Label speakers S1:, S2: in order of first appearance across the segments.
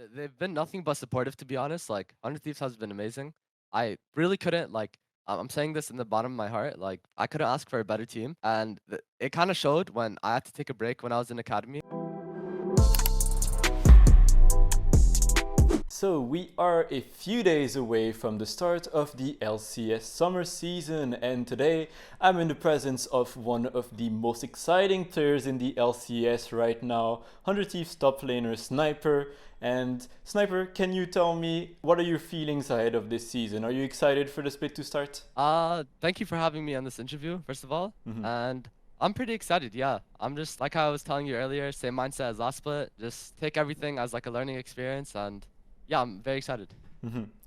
S1: They've been nothing but supportive, to be honest. Like, 100 Thieves has been amazing. I really couldn't, like, I'm saying this in the bottom of my heart. Like, I couldn't ask for a better team. And it kind of showed when I had to take a break when I was in academy.
S2: So we are a few days away from the start of the LCS summer season, and today I'm in the presence of one of the most exciting players in the LCS right now, 100 Thieves top laner Sniper. And Sniper, can you tell me what are your feelings ahead of this season? Are you excited for the split to start?
S1: Thank you for having me on this interview, first of all.
S2: Mhm.
S1: And I'm pretty excited, yeah. I'm just, like I was telling you earlier, same mindset as last split. Just take everything as like a learning experience. And yeah, I'm very excited.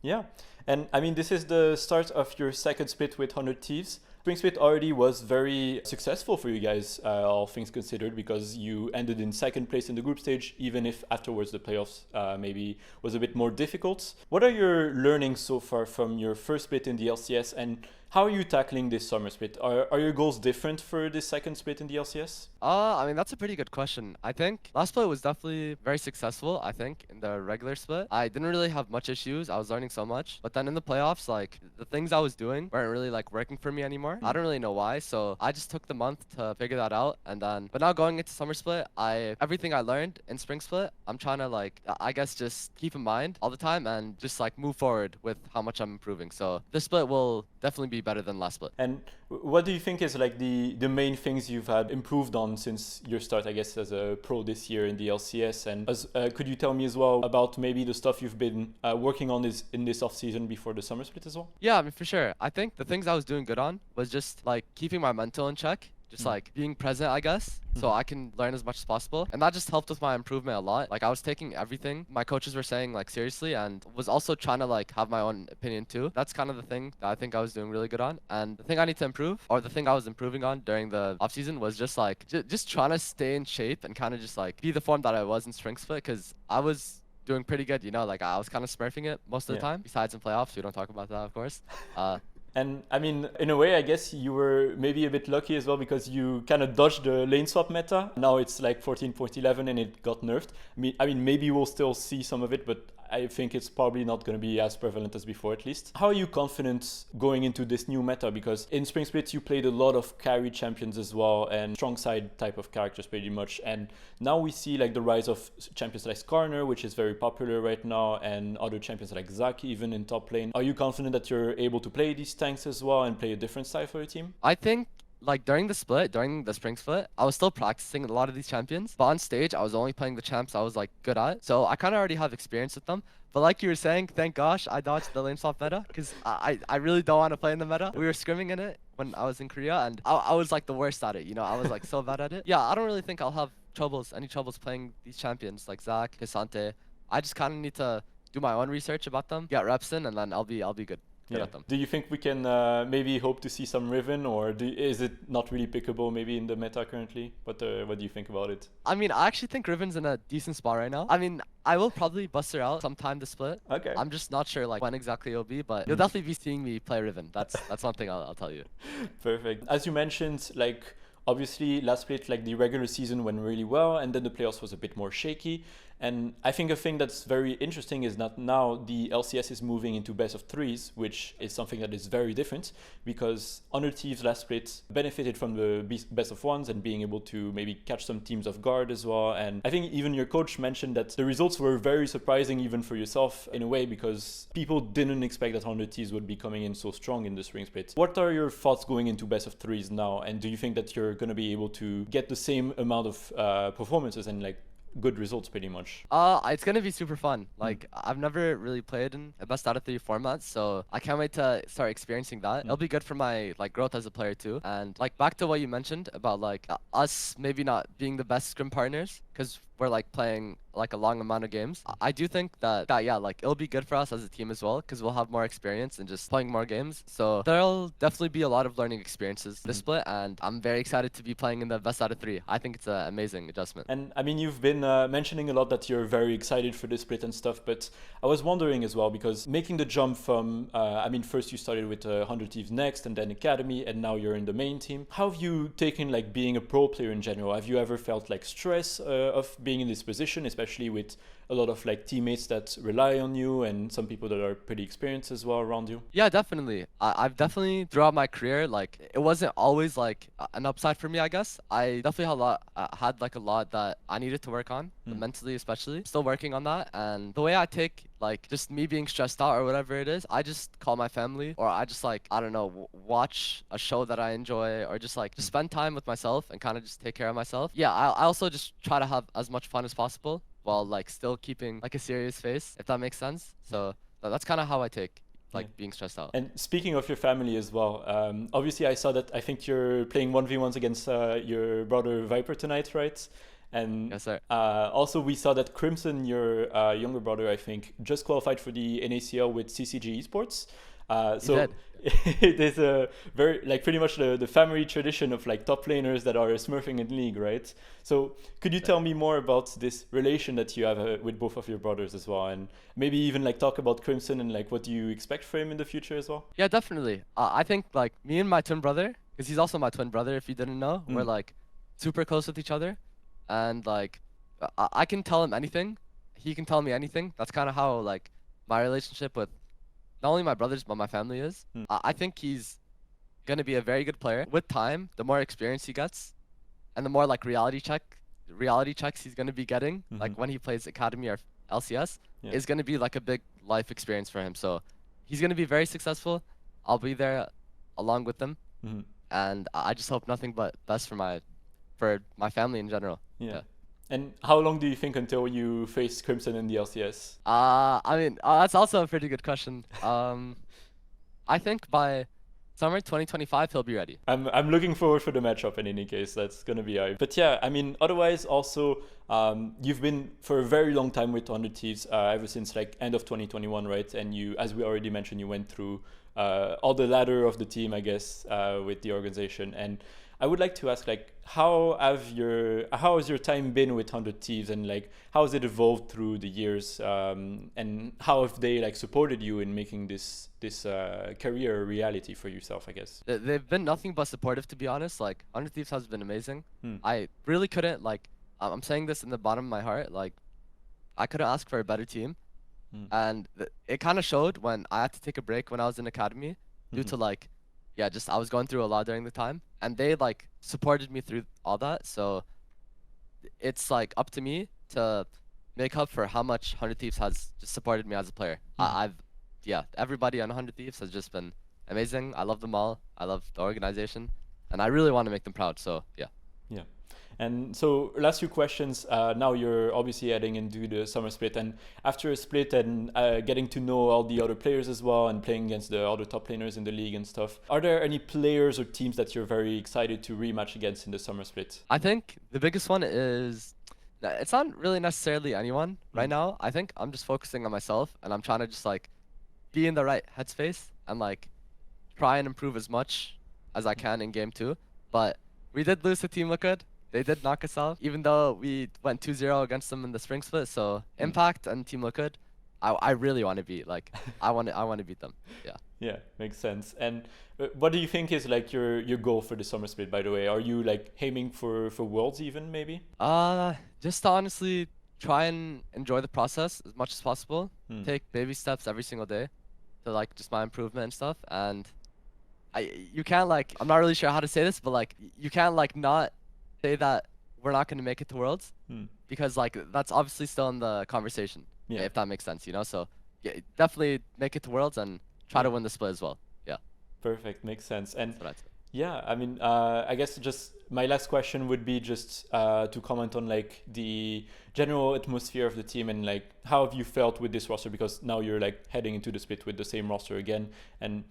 S2: Yeah, and I mean, this is the start of your second split with 100 Thieves. Spring Split already was very successful for you guys, all things considered, because you ended in second place in the group stage, even if afterwards the playoffs maybe was a bit more difficult. What are your learnings so far from your first split in the LCS, and how are you tackling this summer split? Are your goals different for this second split in the LCS?
S1: I mean, that's a pretty good question. I think last split was definitely very successful, I think, in the regular split. I didn't really have much issues. I was learning so much. But then in the playoffs, like, the things I was doing weren't really, like, working for me anymore. I don't really know why. So I just took the month to figure that out. And then, but now going into summer split, everything I learned in spring split, I'm trying to, like, I guess just keep in mind all the time and just, like, move forward with how much I'm improving. So this split will definitely be better than last split.
S2: And what do you think is like the main things you've had improved on since your start, I guess, as a pro this year in the LCS? And could you tell me as well about maybe the stuff you've been working on in this off season before the summer split as well?
S1: Yeah, I mean, for sure. I think the things I was doing good on was just like keeping my mental in check, just like being present, I guess, so I can learn as much as possible. And that just helped with my improvement a lot. Like, I was taking everything my coaches were saying like seriously, and was also trying to like have my own opinion too. That's kind of the thing that I think I was doing really good on. And the thing I need to improve, or the thing I was improving on during the off season, was just like just trying to stay in shape and kind of just like be the form that I was in spring split, because I was doing pretty good, like I was kind of smurfing it most of the
S2: Yeah.
S1: time, besides in playoffs. We don't talk about that, of course. Uh,
S2: And I mean, in a way, I guess you were maybe a bit lucky as well because you kind of dodged the lane swap meta. Now it's like 14.11 and it got nerfed. I mean, maybe we'll still see some of it, but I think it's probably not going to be as prevalent as before, at least. How are you confident going into this new meta? Because in Spring Split, you played a lot of carry champions as well and strong side type of characters pretty much. And now we see like the rise of champions like Skarner, which is very popular right now, and other champions like Zaki, even in top lane. Are you confident that you're able to play these tanks as well and play a different style for your team?
S1: I think like during the spring split, I was still practicing a lot of these champions, but on stage, I was only playing the champs I was like good at. So I kind of already have experience with them. But like you were saying, thank gosh I dodged the lane swap meta, because I really don't want to play in the meta. We were scrimming in it when I was in Korea, and I was like the worst at it. I was like so bad at it. Yeah, I don't really think I'll have any troubles playing these champions like Zac, Hisante. I just kind of need to do my own research about them, get reps in, and then I'll be good. Good
S2: Yeah.
S1: at them.
S2: Do you think we can maybe hope to see some Riven, or is it not really pickable maybe in the meta currently? What do you think about it?
S1: I mean, I actually think Riven's in a decent spot right now. I mean, I will probably bust her out sometime to split.
S2: Okay.
S1: I'm just not sure like when exactly it'll be, but you'll definitely be seeing me play Riven. That's one thing I'll tell you.
S2: Perfect. As you mentioned, like obviously last split, like the regular season went really well, and then the playoffs was a bit more shaky. And I think a thing that's very interesting is that now the LCS is moving into best of threes, which is something that is very different because Honor Thieves last split benefited from the best of ones and being able to maybe catch some teams off guard as well. And I think even your coach mentioned that the results were very surprising even for yourself in a way because people didn't expect that Honor Thieves would be coming in so strong in the spring split. What are your thoughts going into best of threes now? And do you think that you're going to be able to get the same amount of performances and like good results pretty much?
S1: It's gonna be super fun. Like, I've never really played in a best out of 3 formats, so I can't wait to start experiencing that. It'll be good for my like growth as a player too. And like back to what you mentioned about like us maybe not being the best scrim partners because we're like playing like a long amount of games. I do think that yeah, like it'll be good for us as a team as well because we'll have more experience and just playing more games. So there'll definitely be a lot of learning experiences this split, and I'm very excited to be playing in the best out of 3. I think it's an amazing adjustment.
S2: And I mean, you've been mentioning a lot that you're very excited for this split and stuff, but I was wondering as well, because making the jump from, I mean, first you started with 100 Thieves Next and then Academy, and now you're in the main team. How have you taken like being a pro player in general? Have you ever felt like stress of being in this position, especially with a lot of like teammates that rely on you and some people that are pretty experienced as well around you?
S1: Yeah, definitely. I've definitely throughout my career, like it wasn't always like an upside for me, I guess. I definitely had like a lot that I needed to work on, mentally especially. Still working on that. And the way I take like just me being stressed out or whatever it is, I just call my family, or I just like, I don't know, watch a show that I enjoy, or just like just spend time with myself and kind of just take care of myself. Yeah, I also just try to have as much fun as possible while like still keeping like a serious face, if that makes sense. So that's kind of how I take like being stressed out.
S2: And speaking of your family as well, obviously I saw that I think you're playing 1v1s against your brother Viper tonight, right? And
S1: Yes, sir.
S2: also we saw that Crimson, your younger brother, I think, just qualified for the NACL with CCG Esports. So it is a very like pretty much the family tradition of like top laners that are smurfing in league, right? So could you tell me more about this relation that you have with both of your brothers as well, and maybe even like talk about Crimson and like what do you expect for him in the future as well?
S1: Yeah, definitely. I think like me and my twin brother, because he's also my twin brother, if you didn't know, we're like super close with each other, and like I can tell him anything, he can tell me anything. That's kind of how like my relationship with not only my brothers but my family is. I think he's gonna be a very good player. With time, the more experience he gets, and the more like reality checks he's gonna be getting, like when he plays Academy or LCS, is gonna be like a big life experience for him. So he's gonna be very successful. I'll be there along with him, and I just hope nothing but best for my family in general.
S2: Yeah. And how long do you think until you face Crimson in the LCS?
S1: I mean, that's also a pretty good question. I think by summer 2025 he'll be ready.
S2: I'm looking forward for the matchup in any case. That's gonna be hype. But yeah, I mean, otherwise also, you've been for a very long time with 100 Thieves, ever since like end of 2021, right? And you, as we already mentioned, you went through all the ladder of the team, I guess, with the organization. And I would like to ask, like, how has your time been with 100 Thieves, and like how has it evolved through the years, and how have they like supported you in making this career a reality for yourself, I guess?
S1: They've been nothing but supportive, to be honest. Like 100 Thieves has been amazing. I really couldn't like. I'm saying this in the bottom of my heart. Like, I couldn't ask for a better team, and it kind of showed when I had to take a break when I was in academy due to like, yeah, just I was going through a lot during the time, and they like supported me through all that. So it's like up to me to make up for how much 100 Thieves has just supported me as a player. Yeah, everybody on 100 Thieves has just been amazing. I love them all. I love the organization, and I really want to make them proud. So yeah.
S2: Yeah. And so last few questions. Now you're obviously heading into the summer split, and after a split and getting to know all the other players as well and playing against the other top laners in the league and stuff, are there any players or teams that you're very excited to rematch against in the summer split?
S1: I think the biggest one is, it's not really necessarily anyone right now. I think I'm just focusing on myself, and I'm trying to just like be in the right headspace and like try and improve as much as I can in game 2. But we did lose to Team Liquid. They did knock us off, even though we went 2-0 against them in the spring split. So Impact and Team Liquid, I really want to beat. Like, I want to beat them. Yeah.
S2: Yeah, makes sense. And what do you think is like your goal for the summer split, by the way? Are you like aiming for Worlds even, maybe?
S1: Just to honestly try and enjoy the process as much as possible. Take baby steps every single day to like just my improvement and stuff. And you can't like, I'm not really sure how to say this, but like you can't like not say that we're not going to make it to Worlds, because like that's obviously still in the conversation, if that makes sense, you know? So yeah, definitely make it to Worlds and try to win the split as well. Yeah.
S2: Perfect. Makes sense. And
S1: That's what I'd say.
S2: yeah, I mean, I guess just my last question would be just to comment on like the general atmosphere of the team, and like how have you felt with this roster, because now you're like heading into the split with the same roster again, and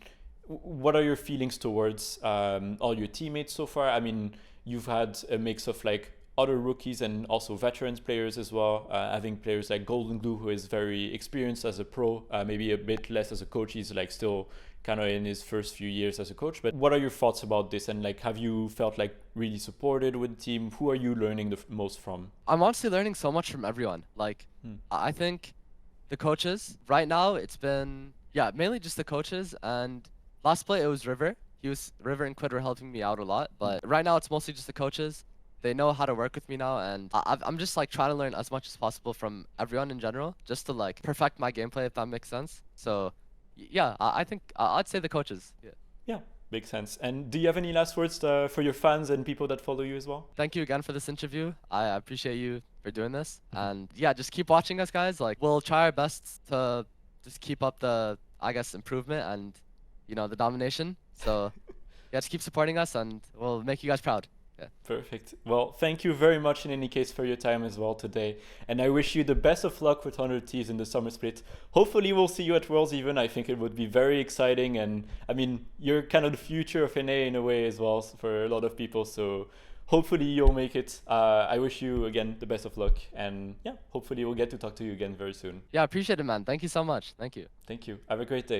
S2: what are your feelings towards all your teammates so far? I mean, you've had a mix of like other rookies and also veterans players as well. Having players like Golden Glue, who is very experienced as a pro, maybe a bit less as a coach. He's like still kind of in his first few years as a coach. But what are your thoughts about this? And like, have you felt like really supported with the team? Who are you learning the most from?
S1: I'm honestly learning so much from everyone. Like, I think the coaches right now, it's been, yeah, mainly just the coaches. And last play, it was River. River and Quid were helping me out a lot. But right now, it's mostly just the coaches. they know how to work with me now, and I'm just like trying to learn as much as possible from everyone in general, just to like perfect my gameplay, if that makes sense. So yeah, I think I'd say the coaches. Yeah.
S2: Yeah, makes sense. And do you have any last words for your fans and people that follow you as well?
S1: Thank you again for this interview. I appreciate you for doing this. And yeah, just keep watching us, guys. Like, we'll try our best to just keep up the, I guess, improvement and, you know, the domination. So yeah, just keep supporting us and we'll make you guys proud. Yeah.
S2: Perfect. Well, thank you very much in any case for your time as well today. And I wish you the best of luck with 100 Thieves in the summer split. Hopefully we'll see you at Worlds even. I think it would be very exciting. And I mean, you're kind of the future of NA in a way as well for a lot of people. So hopefully you'll make it. I wish you again the best of luck. And yeah, hopefully we'll get to talk to you again very soon.
S1: Yeah, appreciate it, man. Thank you so much. Thank you.
S2: Thank you. Have a great day.